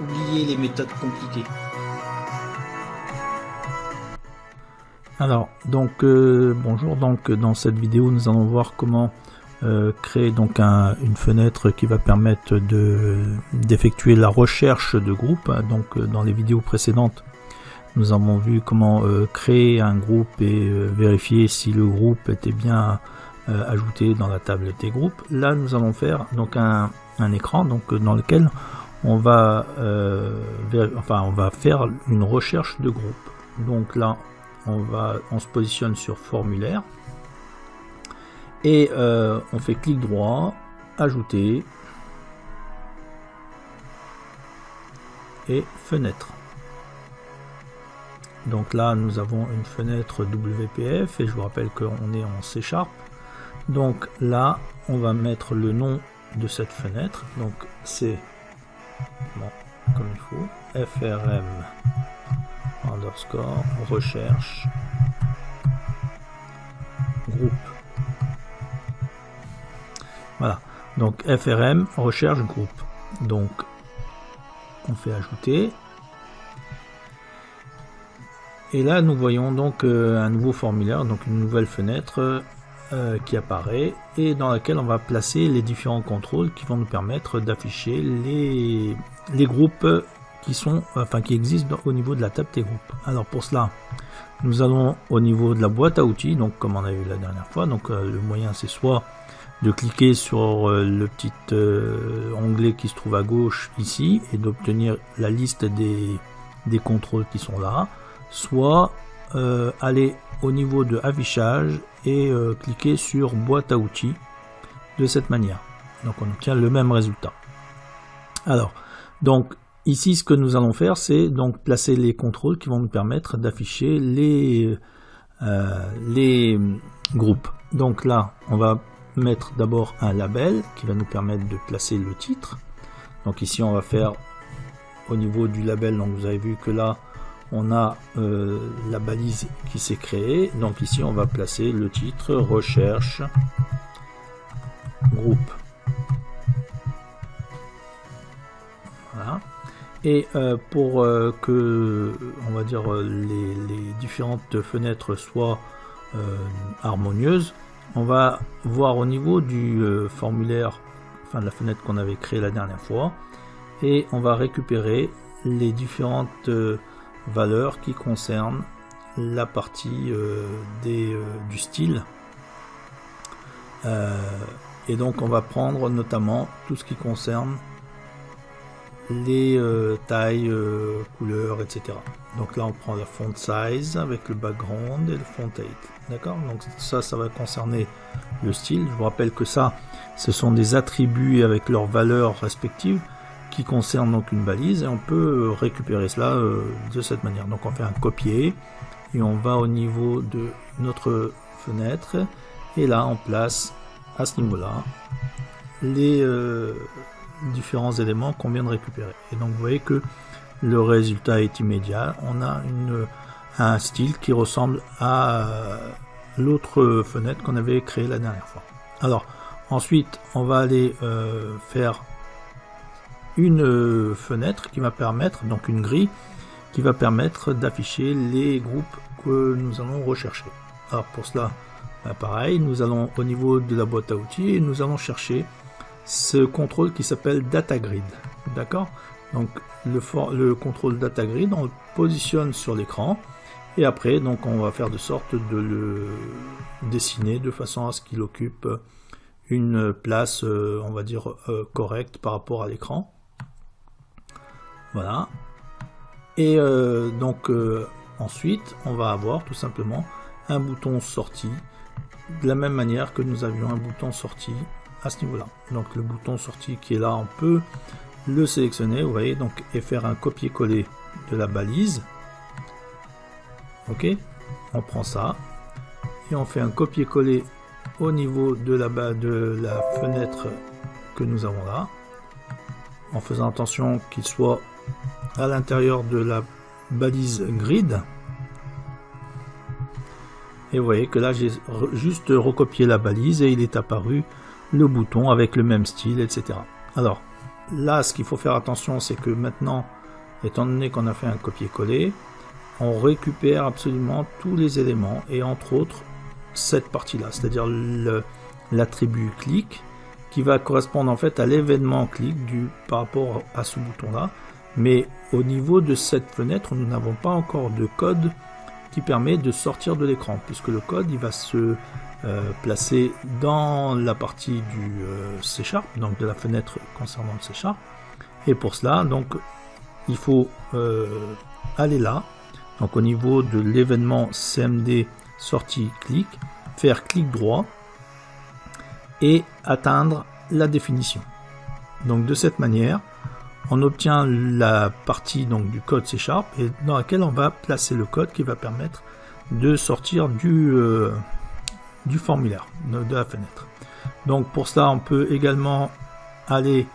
oubliez les méthodes compliquées. Alors, bonjour, donc dans cette vidéo nous allons voir comment créer donc une fenêtre qui va permettre d'effectuer la recherche de groupe. Donc dans les vidéos précédentes nous avons vu comment créer un groupe et vérifier si le groupe était bien ajouté dans la table des groupes. Là nous allons faire donc un écran donc dans lequel on va faire une recherche de groupe. Donc là on se positionne sur formulaire et on fait clic droit, ajouter et fenêtre. Donc là nous avons une fenêtre WPF et je vous rappelle qu'on est en C#. Donc là on va mettre le nom de cette fenêtre, donc c'est comme il faut, FRM underscore recherche groupe. Voilà, donc FRM recherche groupe. Donc on fait ajouter et là nous voyons donc un nouveau formulaire, donc une nouvelle fenêtre qui apparaît et dans laquelle on va placer les différents contrôles qui vont nous permettre d'afficher les groupes qui existent au niveau de la table des groupes. Alors pour cela nous allons au niveau de la boîte à outils, donc comme on a vu la dernière fois, donc le moyen c'est soit de cliquer sur le petit onglet qui se trouve à gauche ici et d'obtenir la liste des contrôles qui sont là, soit aller au niveau de affichage et cliquer sur boîte à outils de cette manière. Donc on obtient le même résultat. Alors donc ici ce que nous allons faire c'est donc placer les contrôles qui vont nous permettre d'afficher les groupes. Donc là on va mettre d'abord un label qui va nous permettre de placer le titre. Donc ici on va faire au niveau du label, donc vous avez vu que là on a la balise qui s'est créée, donc ici on va placer le titre recherche groupe. Voilà. Et pour que on va dire les différentes fenêtres soient harmonieuses, on va voir au niveau du formulaire, de la fenêtre qu'on avait créée la dernière fois, et on va récupérer les différentes valeurs qui concernent la partie du style. Et donc on va prendre notamment tout ce qui concerne les tailles, couleurs, etc. Donc là on prend la font size avec le background et le font height. D'accord, donc ça va concerner le style. Je vous rappelle que ça, ce sont des attributs avec leurs valeurs respectives qui concernent donc une balise et on peut récupérer cela de cette manière. Donc on fait un copier et on va au niveau de notre fenêtre et là on place à ce niveau là les différents éléments qu'on vient de récupérer. Et donc vous voyez que le résultat est immédiat. On a un style qui ressemble à l'autre fenêtre qu'on avait créée la dernière fois. Alors ensuite on va aller faire une fenêtre qui va permettre, donc une grille qui va permettre d'afficher les groupes que nous allons rechercher. Alors pour cela pareil, nous allons au niveau de la boîte à outils et nous allons chercher ce contrôle qui s'appelle data grid. D'accord, donc le contrôle data grid on le positionne sur l'écran et après donc on va faire de sorte de le dessiner de façon à ce qu'il occupe une place on va dire correcte par rapport à l'écran. Voilà, et ensuite on va avoir tout simplement un bouton sortie de la même manière que nous avions un bouton sortie à ce niveau là. Donc le bouton sortie qui est là, on peut le sélectionner, vous voyez, donc et faire un copier-coller de la balise. Ok, on prend ça et on fait un copier-coller au niveau de la fenêtre que nous avons là, en faisant attention qu'il soit à l'intérieur de la balise grid. Et vous voyez que là j'ai juste recopié la balise et il est apparu le bouton avec le même style, etc. Alors là, ce qu'il faut faire attention, c'est que maintenant, étant donné qu'on a fait un copier-coller, on récupère absolument tous les éléments, et entre autres, cette partie-là, c'est-à-dire l'attribut clic, qui va correspondre en fait à l'événement clic par rapport à ce bouton-là. Mais au niveau de cette fenêtre, nous n'avons pas encore de code qui permet de sortir de l'écran, puisque le code il va se placer dans la partie du C#, donc de la fenêtre concernant le C#. Et pour cela, donc, il faut aller là, donc au niveau de l'événement CMD sortie clic, faire clic droit et atteindre la définition. Donc de cette manière, on obtient la partie donc du code C# et dans laquelle on va placer le code qui va permettre de sortir du formulaire de la fenêtre. Donc pour cela, on peut également aller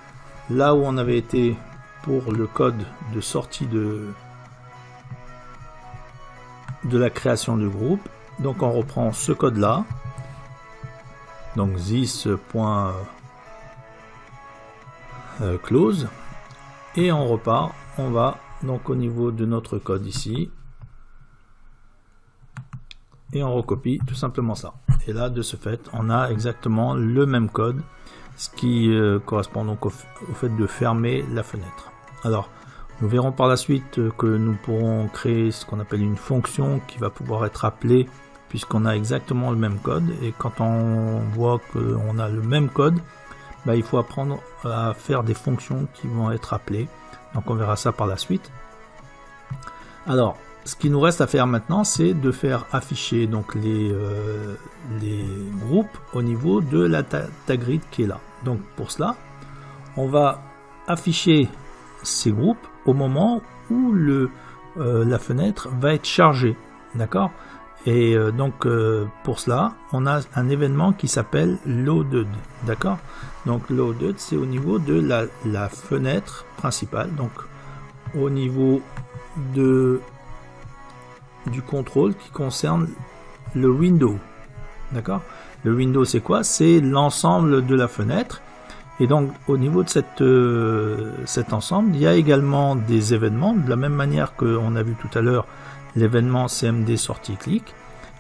là où on avait été pour le code de sortie de la création du groupe. Donc on reprend ce code là, donc this.close, et on repart. On va donc au niveau de notre code ici et on recopie tout simplement ça. Et là, de ce fait, on a exactement le même code, ce qui correspond donc au fait de fermer la fenêtre. Alors, nous verrons par la suite que nous pourrons créer ce qu'on appelle une fonction qui va pouvoir être appelée puisqu'on a exactement le même code. Et quand on voit qu'on a le même code, bah, il faut apprendre à faire des fonctions qui vont être appelées. Donc on verra ça par la suite. Alors, ce qui nous reste à faire maintenant, c'est de faire afficher donc les groupes au niveau de la tag grid qui est là. Donc pour cela, on va afficher ces groupes au moment où la fenêtre va être chargée. D'accord ? Et donc pour cela, on a un événement qui s'appelle loaded. D'accord ? Donc loaded, c'est au niveau de la fenêtre principale, donc au niveau du contrôle qui concerne le window. D'accord ? Le window, c'est quoi ? C'est l'ensemble de la fenêtre. Et donc au niveau de cet ensemble, il y a également des événements, de la même manière qu'on a vu tout à l'heure l'événement CMD sortie clic.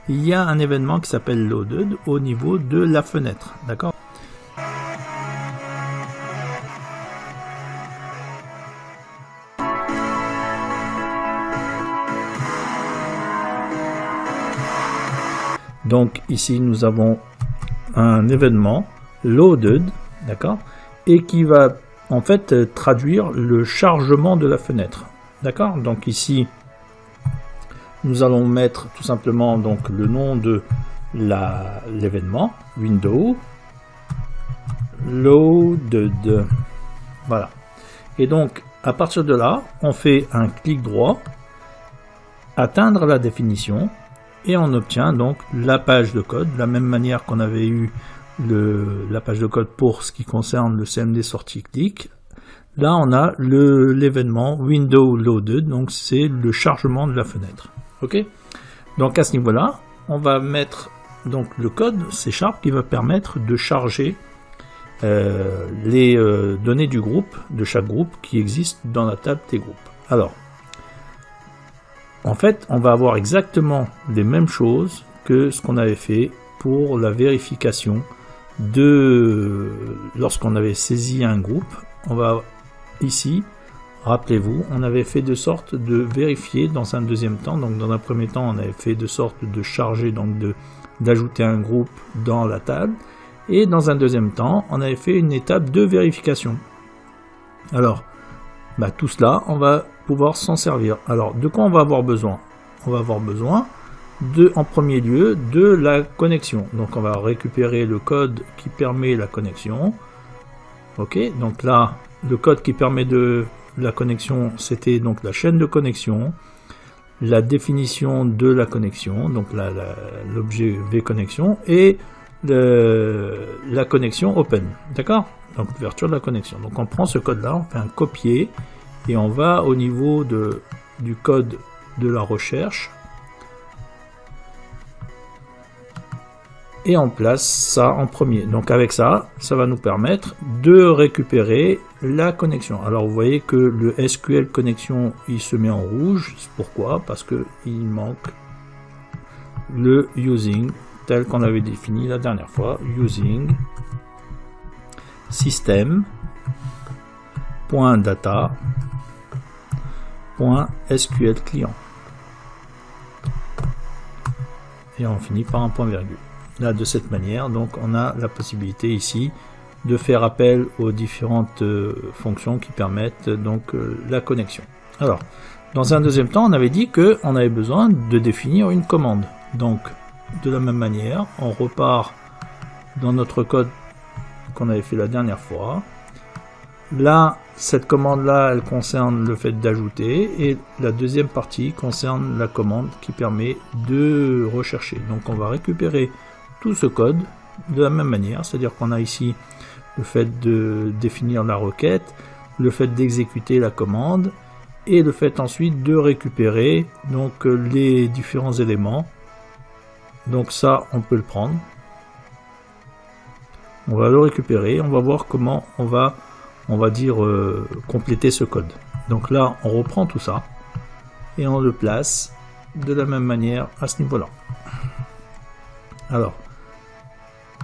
Il y a un événement qui s'appelle loaded au niveau de la fenêtre. D'accord ? Donc ici nous avons un événement loaded, d'accord, et qui va en fait traduire le chargement de la fenêtre. D'accord ? Donc ici nous allons mettre tout simplement donc le nom de l'événement, window loaded. Voilà. Et donc à partir de là, on fait un clic droit, atteindre la définition, et on obtient donc la page de code, de la même manière qu'on avait eu la page de code pour ce qui concerne le CMD sortie clic. Là on a l'événement window loaded, donc c'est le chargement de la fenêtre. Ok, donc à ce niveau-là, on va mettre donc le code C# qui va permettre de charger les données du groupe, de chaque groupe qui existe dans la table des groupes. Alors, en fait, on va avoir exactement les mêmes choses que ce qu'on avait fait pour la vérification lorsqu'on avait saisi un groupe. On va ici, rappelez-vous, on avait fait de sorte de vérifier dans un deuxième temps. Donc dans un premier temps, on avait fait de sorte de charger, donc d'ajouter un groupe dans la table. Et dans un deuxième temps, on avait fait une étape de vérification. Alors, tout cela, on va pouvoir s'en servir. Alors, de quoi on va avoir besoin ? On va avoir besoin en premier lieu de la connexion. Donc on va récupérer le code qui permet la connexion. Ok, donc là, le code qui permet de la connexion, c'était donc la chaîne de connexion, la définition de la connexion, donc l'objet vConnexion, et la connexion open. D'accord ? Donc l'ouverture de la connexion. Donc on prend ce code-là, on fait un copier, et on va au niveau du code de la recherche, et on place ça en premier. Donc avec ça, ça va nous permettre de récupérer la connexion. Alors vous voyez que le SQL connexion, il se met en rouge. Pourquoi? Parce que il manque le using tel qu'on avait défini la dernière fois. Using system.data.sql client. Et on finit par un point virgule. Là, de cette manière, donc on a la possibilité ici de faire appel aux différentes fonctions qui permettent donc la connexion. Alors, dans un deuxième temps, on avait dit que on avait besoin de définir une commande. Donc, de la même manière, on repart dans notre code qu'on avait fait la dernière fois. Là, cette commande-là, elle concerne le fait d'ajouter, et la deuxième partie concerne la commande qui permet de rechercher. Donc on va récupérer tout ce code de la même manière, c'est-à-dire qu'on a ici le fait de définir la requête, le fait d'exécuter la commande, et le fait ensuite de récupérer donc les différents éléments. Donc ça, on peut le prendre. On va le récupérer, on va voir comment on va dire compléter ce code. Donc là, on reprend tout ça et on le place de la même manière à ce niveau-là. Alors,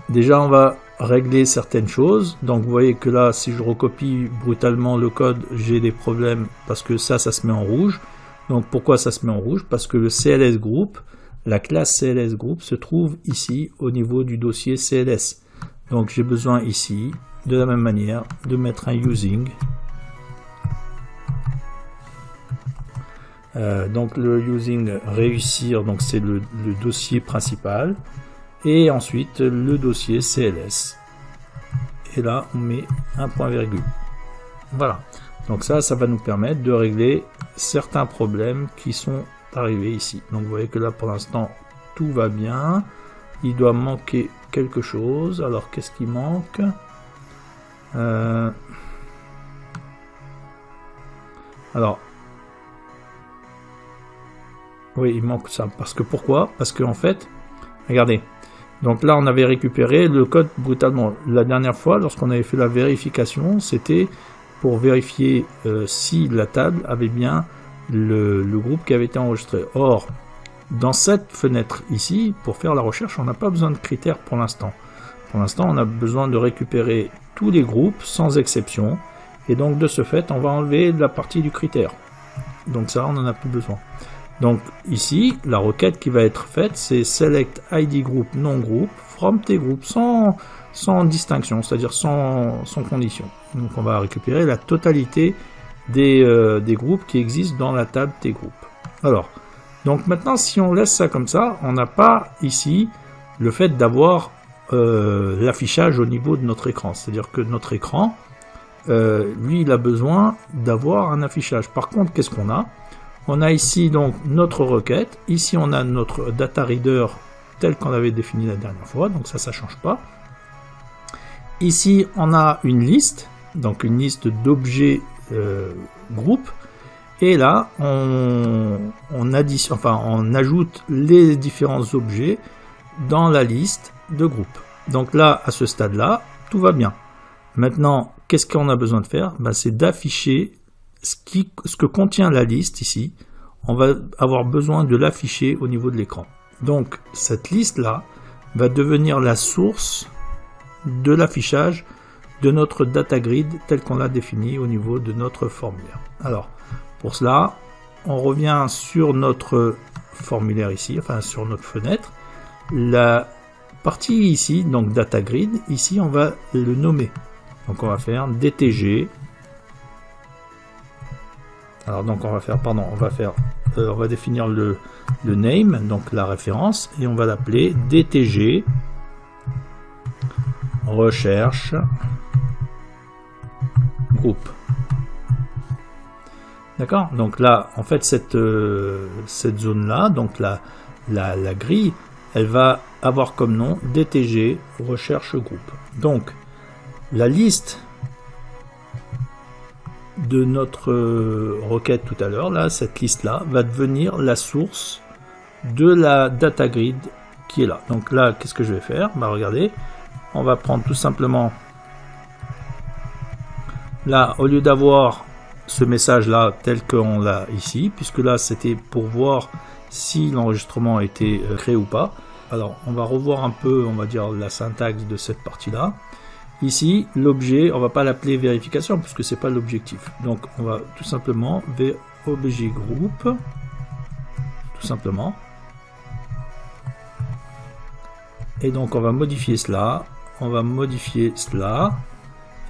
déjà, on va régler certaines choses. Donc, vous voyez que là, si je recopie brutalement le code, j'ai des problèmes parce que ça se met en rouge. Donc, pourquoi ça se met en rouge? Parce que le CLS Group, la classe CLS Group se trouve ici au niveau du dossier CLS. Donc, j'ai besoin ici, de la même manière, de mettre un using. Donc le using réussir, donc c'est le dossier principal, et ensuite le dossier CLS. Et là on met un point virgule. Voilà. Donc ça va nous permettre de régler certains problèmes qui sont arrivés ici. Donc vous voyez que là pour l'instant tout va bien. Il doit manquer quelque chose. Alors qu'est-ce qui manque? Alors, oui, il manque ça. Parce que pourquoi? Parce que en fait, regardez. Donc là, on avait récupéré le code brutalement. La dernière fois, lorsqu'on avait fait la vérification, c'était pour vérifier si la table avait bien le groupe qui avait été enregistré. Or, dans cette fenêtre ici, pour faire la recherche, on n'a pas besoin de critères pour l'instant. Pour l'instant, on a besoin de récupérer tous les groupes sans exception, et donc de ce fait on va enlever la partie du critère, donc ça on n'en a plus besoin. Donc ici la requête qui va être faite, c'est select id group non group from tgroup, sans distinction, c'est à dire sans condition. Donc on va récupérer la totalité des groupes qui existent dans la table tgroup. Alors donc maintenant, si on laisse ça comme ça, on n'a pas ici le fait d'avoir l'affichage au niveau de notre écran, c'est-à-dire que notre écran, lui, il a besoin d'avoir un affichage. Par contre, qu'est-ce qu'on a? On a ici donc notre requête, ici on a notre data reader tel qu'on avait défini la dernière fois, donc ça change pas. Ici on a une liste, donc une liste d'objets groupes, et là on ajoute les différents objets dans la liste de groupe. Donc là, à ce stade-là, tout va bien. Maintenant, qu'est-ce qu'on a besoin de faire? C'est d'afficher ce que contient la liste ici. On va avoir besoin de l'afficher au niveau de l'écran. Donc, cette liste-là va devenir la source de l'affichage de notre data grid tel qu'on l'a défini au niveau de notre formulaire. Alors, pour cela, on revient sur notre formulaire ici, enfin sur notre fenêtre. La partie ici, donc data grid, ici on va le nommer. Donc on va faire dtg. Alors donc on va définir le name, donc la référence, et on va l'appeler dtg recherche groupe. D'accord? Donc là, en fait, cette zone-là, donc la grille, elle va avoir comme nom dtg recherche groupe. Donc, la liste de notre requête tout à l'heure, là, cette liste-là, va devenir la source de la data grid qui est là. Donc là, qu'est-ce que je vais faire? Bah regardez, on va prendre tout simplement là, au lieu d'avoir ce message là tel qu'on l'a ici, puisque là c'était pour voir si l'enregistrement a été créé ou pas. Alors on va revoir un peu, on va dire, la syntaxe de cette partie là. Ici l'objet, on va pas l'appeler vérification puisque c'est pas l'objectif, donc on va tout simplement objet groupe, tout simplement, et donc on va modifier cela, on va modifier cela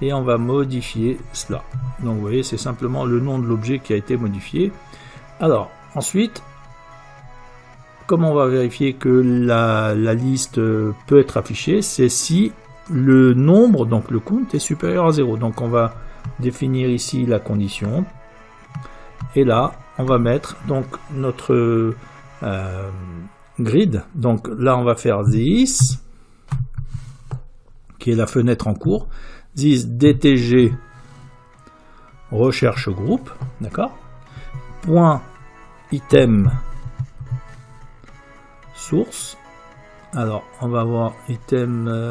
et on va modifier cela. Donc vous voyez, c'est simplement le nom de l'objet qui a été modifié. Alors ensuite, comment on va vérifier que la liste peut être affichée? C'est si le nombre, donc le count, est supérieur à 0. Donc on va définir ici la condition. Et là, on va mettre donc notre grid. Donc là, on va faire this, qui est la fenêtre en cours. This DTG recherche groupe, d'accord? Point item source. Alors, on va voir items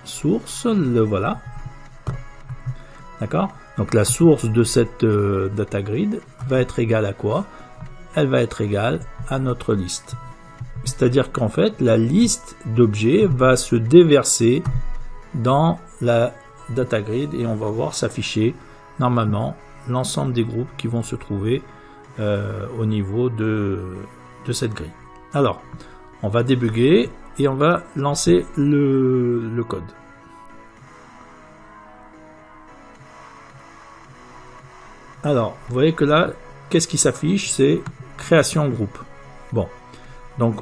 source, le voilà. D'accord? Donc la source de cette data grid va être égale à quoi? Elle va être égale à notre liste. C'est-à-dire qu'en fait, la liste d'objets va se déverser dans la data grid et on va voir s'afficher normalement l'ensemble des groupes qui vont se trouver au niveau de cette grille. Alors, on va débugger et on va lancer le code. Alors, vous voyez que là, qu'est-ce qui s'affiche? C'est création groupe. Bon, donc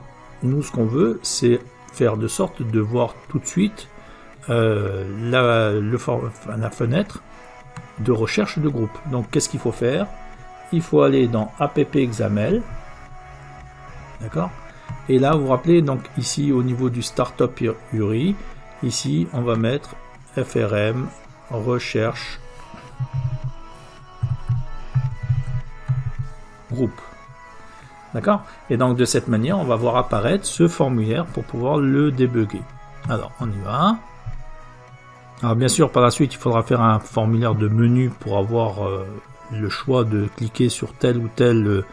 nous, ce qu'on veut, c'est faire de sorte de voir tout de suite la fenêtre de recherche de groupe. Donc, qu'est-ce qu'il faut faire? Il faut aller dans app-xaml, d'accord? Et là, vous vous rappelez, donc ici, au niveau du startup URI, ici, on va mettre frm recherche groupe. D'accord? Et donc, de cette manière, on va voir apparaître ce formulaire pour pouvoir le débugger. Alors, on y va. Alors, bien sûr, par la suite, il faudra faire un formulaire de menu pour avoir le choix de cliquer sur tel ou tel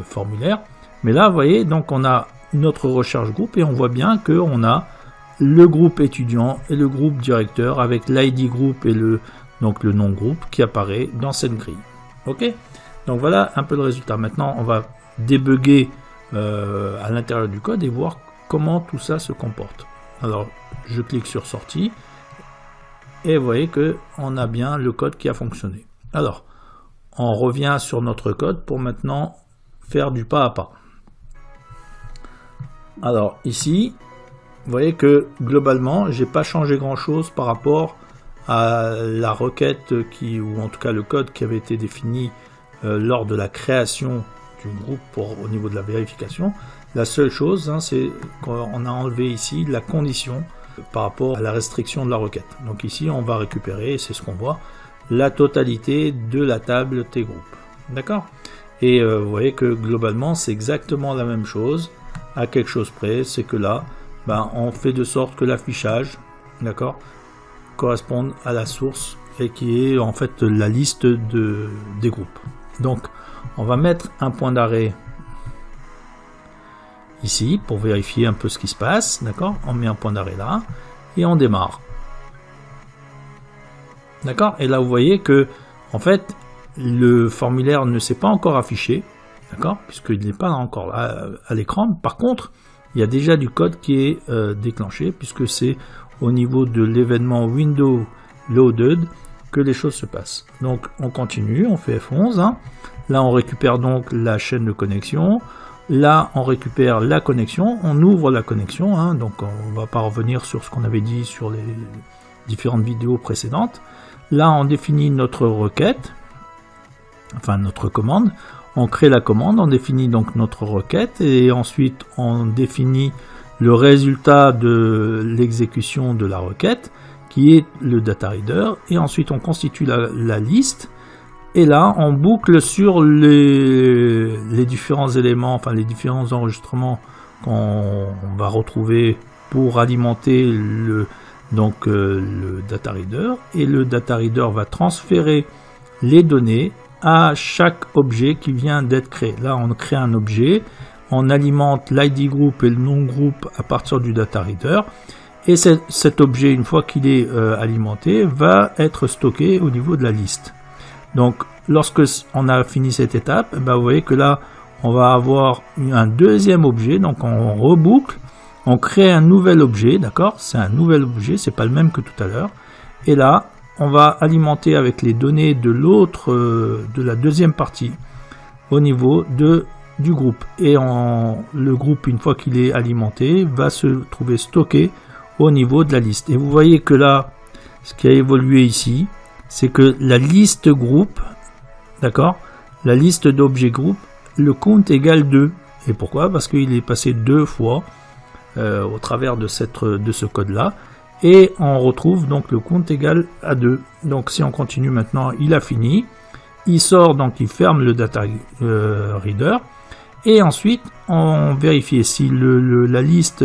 formulaire. Mais là, vous voyez, donc on a notre recherche groupe et on voit bien qu'on a le groupe étudiant et le groupe directeur avec l'ID groupe et donc le nom groupe qui apparaît dans cette grille. Ok? Donc voilà un peu le résultat. Maintenant, on va débugger à l'intérieur du code et voir comment tout ça se comporte. Alors, je clique sur sortie et vous voyez que on a bien le code qui a fonctionné. Alors, on revient sur notre code pour maintenant faire du pas à pas. Alors ici, vous voyez que globalement, j'ai pas changé grand chose par rapport à la requête ou en tout cas le code qui avait été défini lors de la création du groupe au niveau de la vérification. La seule chose, c'est qu'on a enlevé ici la condition par rapport à la restriction de la requête. Donc ici, on va récupérer, c'est ce qu'on voit, la totalité de la table T-group. D'accord? Et vous voyez que globalement, c'est exactement la même chose. À quelque chose près, c'est que là, on fait de sorte que l'affichage, d'accord, corresponde à la source et qui est en fait la liste des groupes. Donc, on va mettre un point d'arrêt ici pour vérifier un peu ce qui se passe, d'accord. On met un point d'arrêt là et on démarre, d'accord. Et là, vous voyez que en fait, le formulaire ne s'est pas encore affiché. D'accord, puisqu'il n'est pas encore là à l'écran. Par contre, il y a déjà du code qui est déclenché, puisque c'est au niveau de l'événement Window Loaded que les choses se passent. Donc, on continue, on fait F11. Là, on récupère donc la chaîne de connexion. Là, on récupère la connexion. On ouvre la connexion. Donc, on ne va pas revenir sur ce qu'on avait dit sur les différentes vidéos précédentes. Là, on définit notre requête, enfin notre commande. On crée la commande, on définit donc notre requête et ensuite on définit le résultat de l'exécution de la requête qui est le data reader et ensuite on constitue la liste et là on boucle sur les différents éléments, enfin les différents enregistrements qu'on va retrouver pour alimenter le data reader, et le data reader va transférer les données à chaque objet qui vient d'être créé. Là, on crée un objet, on alimente l'ID group et le nom group à partir du data reader, et cet objet, une fois qu'il est alimenté, va être stocké au niveau de la liste. Donc, lorsque on a fini cette étape, vous voyez que là, on va avoir un deuxième objet, donc on reboucle, on crée un nouvel objet, d'accord? C'est un nouvel objet, c'est pas le même que tout à l'heure. Et là, on va alimenter avec les données de de la deuxième partie, au niveau du groupe. Et le groupe, une fois qu'il est alimenté, va se trouver stocké au niveau de la liste. Et vous voyez que là, ce qui a évolué ici, c'est que la liste groupe, d'accord, la liste d'objets groupe, le compte égale 2. Et pourquoi? Parce qu'il est passé 2 fois au travers de ce code là, et on retrouve donc le compte égal à 2. Donc si on continue maintenant, il a fini, il sort, donc il ferme le data reader, et ensuite on vérifie si la liste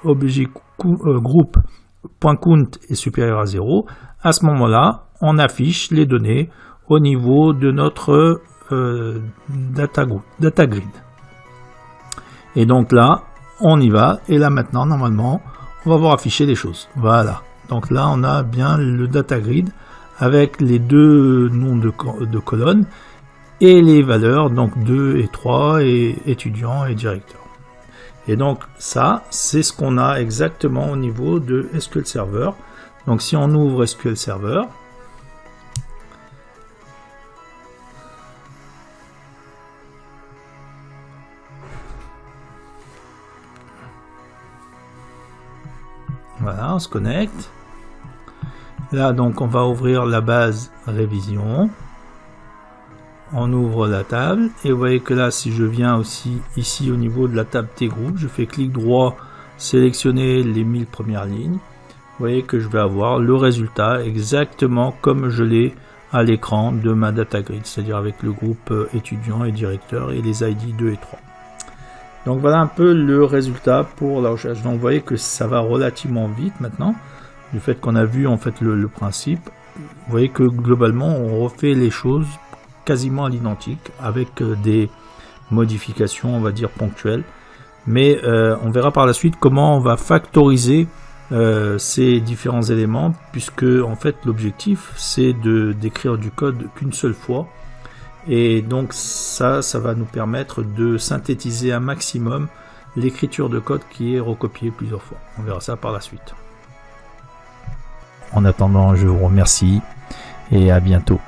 objet group.count est supérieur à 0. À ce moment là, on affiche les données au niveau de notre data grid. Et donc là, on y va, et là maintenant, normalement, on va voir afficher les choses. Voilà. Donc là, on a bien le data grid avec les deux noms de colonnes et les valeurs, donc 2 et 3, et étudiant et directeur. Et donc ça, c'est ce qu'on a exactement au niveau de SQL Server. Donc si on ouvre SQL Server, voilà, on se connecte. Là, donc, on va ouvrir la base révision. On ouvre la table. Et vous voyez que là, si je viens aussi ici au niveau de la table T-Group, je fais clic droit, sélectionner les 1000 premières lignes. Vous voyez que je vais avoir le résultat exactement comme je l'ai à l'écran de ma data grid, c'est-à-dire avec le groupe étudiant et directeur et les ID 2 et 3. Donc voilà un peu le résultat pour la recherche. Donc vous voyez que ça va relativement vite maintenant, du fait qu'on a vu en fait le principe. Vous voyez que globalement on refait les choses quasiment à l'identique avec des modifications, on va dire ponctuelles. Mais on verra par la suite comment on va factoriser ces différents éléments, puisque en fait l'objectif c'est d'écrire du code qu'une seule fois. Et donc ça va nous permettre de synthétiser un maximum l'écriture de code qui est recopiée plusieurs fois. On verra ça par la suite. En attendant, je vous remercie et à bientôt.